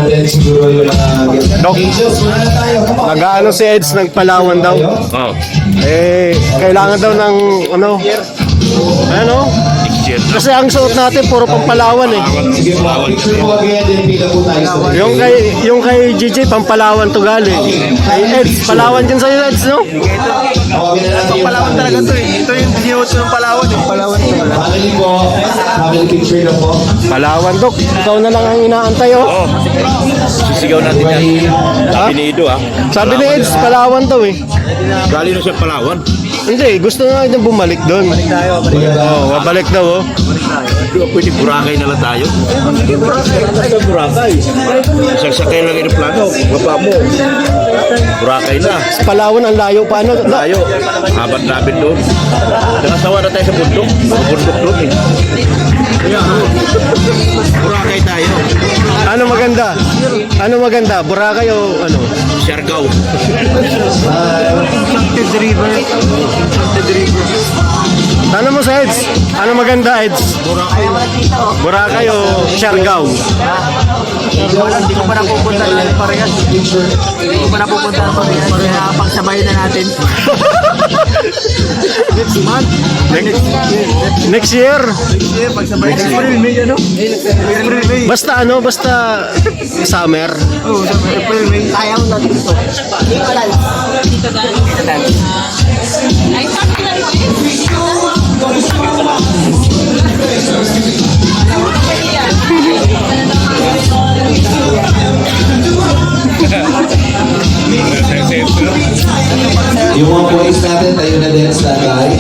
natin siguro yung mga Dok. angels. Muna na tayo. Come on. Nag-ano si Eds, nagpalawan daw. Oh, Kailangan daw ng ano? Kasi ang suot natin puro pampalawan eh. Sige po, picture po again, then pila po tayo sa Yung kay GJ pampalawan to galing. Kay Eds, Palawan din sa'yo Eds, no? Tawagin na natin yung Palawan talaga to eh. Ito yung sinuot ng Palawan eh. Palawan to. family po. Family picture na po. Palawan, Dok. Ikaw na lang ang inaantay, oh. oh. Sisigaw natin yan. Sabi ni Ido Sabi ni Eds, Palawan daw eh. Galing na siya Palawan. Hindi, gusto nga niya bumalik doon. Babalik daw, oh. Pwede Boracay na lang tayo. Sa Boracay. Isang sakay lang yung plano. Baba mo. Boracay na. Palawan ang layo pa, ano? Tayo. Habat namin doon. Nakasawa na tayo sa bundok. Bundok doon eh. Boracay tayo. Ano maganda? Ano maganda? Boracay o ano? Siargao. Tanong mo sa Eds. Ano maganda, Eds? Boracay o Siargao? Hindi ko pa napupunta ng parehas. Hindi ko pa napupunta ng parehas. Kaya pagsabayin na natin. Next month. Next year? Pagsabayin na April, May ano? April, May. Basta ano? Basta summer? Oo, April, May. Ayaw na dito. Yung mga boys natin, tayo na din sa guy.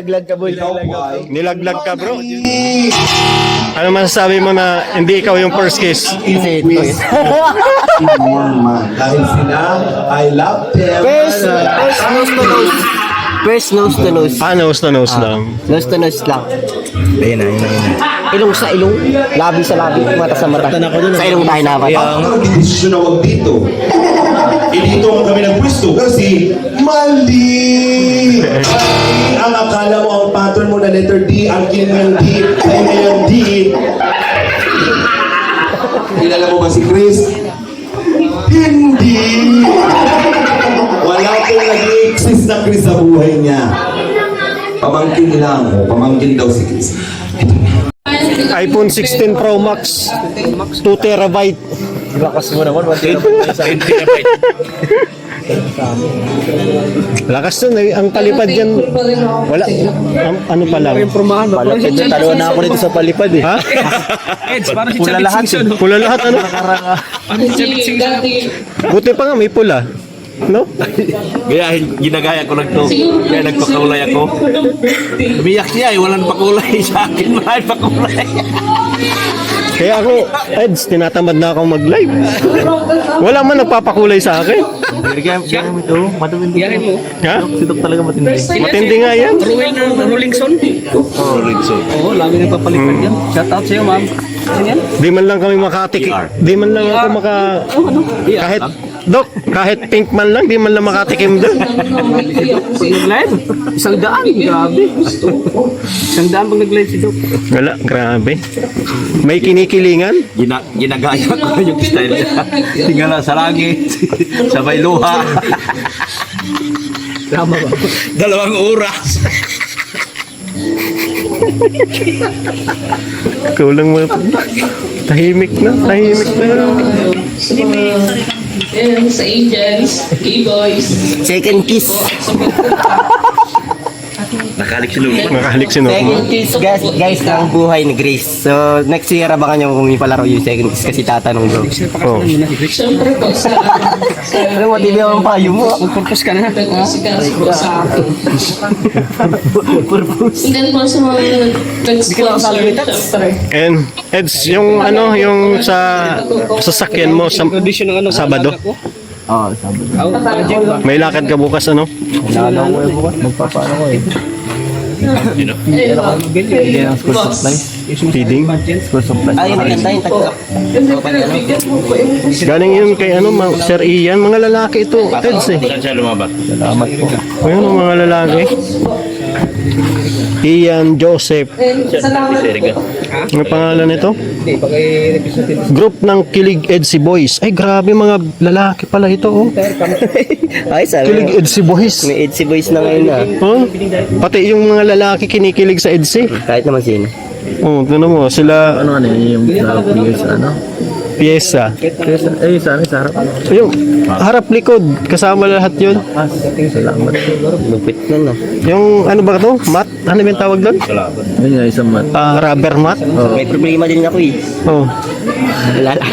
Nilaglag ka, boy. Nilaglag ka, bro. Ano masasabi mo na hindi ikaw yung first kiss? Kasi ito eh. Dahil sila, I love them. First nose to nose. First nose to nose. Nose to nose lang. Nose to nose lang. Ayun na. Ilong sa ilong, labi sa labi, mata sa mata. Sa ilong tayo dapat. Ang desisyon na huwag dito. Dito ang kami ng pwesto kasi mali! Mali ang akala mo ang pattern mo na letter D, ang kinang D, ay ngayon D. Kilala mo ba si Chris? Hindi! Wala pong nag-i-exist na Chris sa buhay niya. Pamangkin lang. Pamangkin daw si Chris. iPhone 16 Pro Max 2 terabyte. Lakas mo naman, 1 Lakas nun eh. Ang palipad yan. Wala. Ano pa lang? Palapit na talo na ako dito sa palipad eh. Ha? Eds, parang si Pula Chavit lahat Singson. Pula lahat ano? Parang si Chavit Singson. Buti pa nga may pula. No? Kaya ginagaya ko lang to. Kaya nagpakulay ako. Umiyak siya eh. Walang pakulay sa akin. Maraming pakulay. Kaya ako, Eds, tinatamad na akong mag-live. Wala man nagpapakulay sa akin. Kaya mo ito, matindi. Yari mo. Ha? Si Dok talaga matindi. Matindi nga yan. Ruel na Rolingson. Oo, lami na papalipad yan. Shout out sa'yo, ma'am. Ano yan? Di man lang kami makatik. Di man lang ako kahit Dok, kahit pink man lang, di man lang makatikim doon. Pag nag-live, 100, grabe. 100 pag nag-live si Doc. Wala, grabe. May kinikilingan? Ginagaya ko yung style niya. Tingala sa langit, sabay luha. Tama ba? 2 oras. Kulang mo. Tahimik na, tahimik na. Sa Angels, K-Boys. Second kiss. Nakalik si Luma. Nakahalik si Second Norma. kiss, guys, ang buhay ni Grace. So, next year, abangan nyo kung ipalaro yung second kiss kasi tatanong daw. Oh. Siyempre po sa Ano mo, TV ang payo mo. Mag-purpose ka na. nagkasikas po sa akin. Hindi po sa mga nag-sponsor. Siyempre. And Eds, yung ano, yung sa sasakyan mo sa Audition ng ano? Sabado. Oo, sabi. May lakad ka bukas ano? Nalala ko yung bukas. Magpapaano ko eh. Hindi ng school supplies. Feeding. School supplies. Ay, maganda yung tagkap. Galing yun kay ano, Sir Ian, mga lalaki ito. Eds eh. Saan siya lumabat? Salamat po. Ayun ang mga lalaki. Ian, Joseph. Salamat po. Ano pangalan nito? Hindi, pag-representative. Group ng Kilig Edsi Boys. Ay, grabe mga lalaki pala ito, oh. Ay, sabi Kilig mo. Edsi Boys. May Etsy boys na ngayon na. Oh, pati yung mga lalaki kinikilig sa Edsi. Kahit naman sino. Oh, tignan mo, sila Ano yung players, ano? pyesa. Eh, sa amin, sa harap. Yung harap likod, kasama lahat yun. Salamat. Lupit na, no? Yung ano ba ito? Mat? Ano yung tawag doon? Ayun nga, isang mat. Rubber mat? May problema din ako eh. Oh. Wala lang.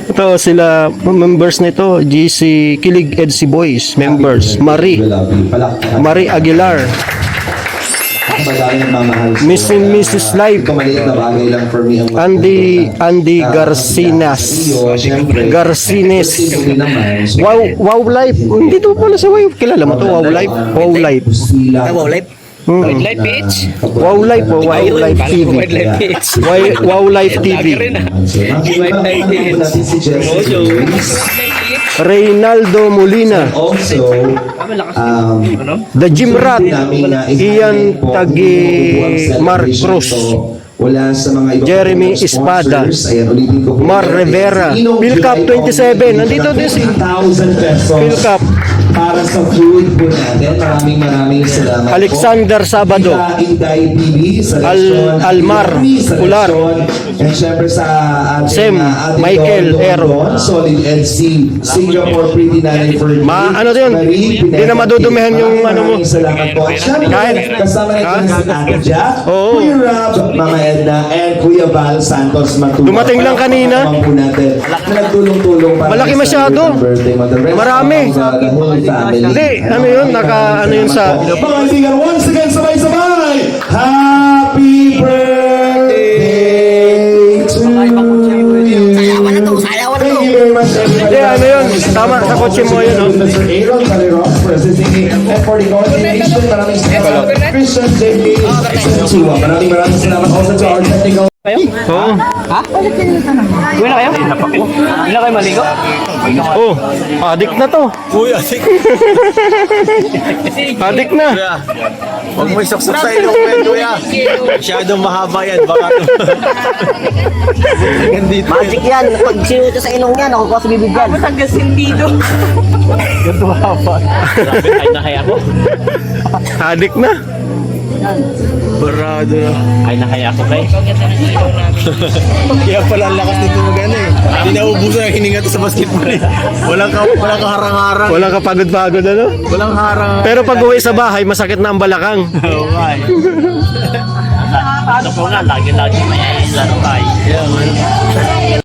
Ito sila members nito, GC Kilig Edsi Boys members. Marie Aguilar, Madaming mamahal. Miss and Mrs. Live, Ito maliit na bagay lang for me. Ang Andy Garcinas. Wow Life. Hindi to pala sa Wow. Kilala mo to Wow Life? Wow Life. Wow, live. Live PH. Wow Life o Wow Life TV. Live PH. Wow Life TV. Reynaldo Molina. Also, The Gym Rat. Ian Tagi Mark Cruz. Wala sa mga ibang Jeremy Espada. Ayan, ulitin ko po. Mar Rivera. Philcap 27. Nandito din si 1,000 pesos Philcap. para sa food po natin. Maraming salamat po. Alexander Sabado. Inday TV sa Lechon. Almar Yumi sa Pular. Lechon. And syempre sa ating Sem ating Michael Don Ero. Don, Solid LC, Singapore Pretty Nanay for Ano din? Hindi na madudumihan yung ano mo. Maraming salamat po. At syempre, Kahit- kasama natin si Ate Jack, Oo. Kuya Rob, Mama Edna, and Kuya Val Santos Matula. Dumating lang kanina. Naman po natin na nagtulong-tulong para Malaki masyado. sa birthday mo. The rest Marami. of the whole family. Hindi, ano yun? Ano yun sa... Mga kaibigan, once again, sabay-sabay! Happy birthday to you! Thank you very much, everybody. Hindi, ano yun? Tama, sa kotse mo yun, no? Mr. Aaron Caleron for assisting me and for the coordination. Maraming salamat. Christian JP. Maraming salamat also to our technical. Oo. Uwi na kayo? Uwi na kayo maligo? Oh, adik na to. Uy, asik. Adik na. Huwag mo isoksak sa ilong mo yan, kuya. Masyadong mahaba yan. Baka Magic yan. Pag sinuto sa ilong yan, ako sa bibig yan. Hanggang sindido. Ay na kaya ko. Adik na. barado na. Ay na kaya ko kay. Kaya pala ang lakas nito magana eh. Hindi naubusan ang hininga to sa basketball eh. Walang kaharang-harang. Wala ka pagod-pagod, ano? Walang harang. Pero pag uwi sa bahay, masakit na ang balakang. Oo nga eh. Ano ko nga, lagi-lagi may laro tayo.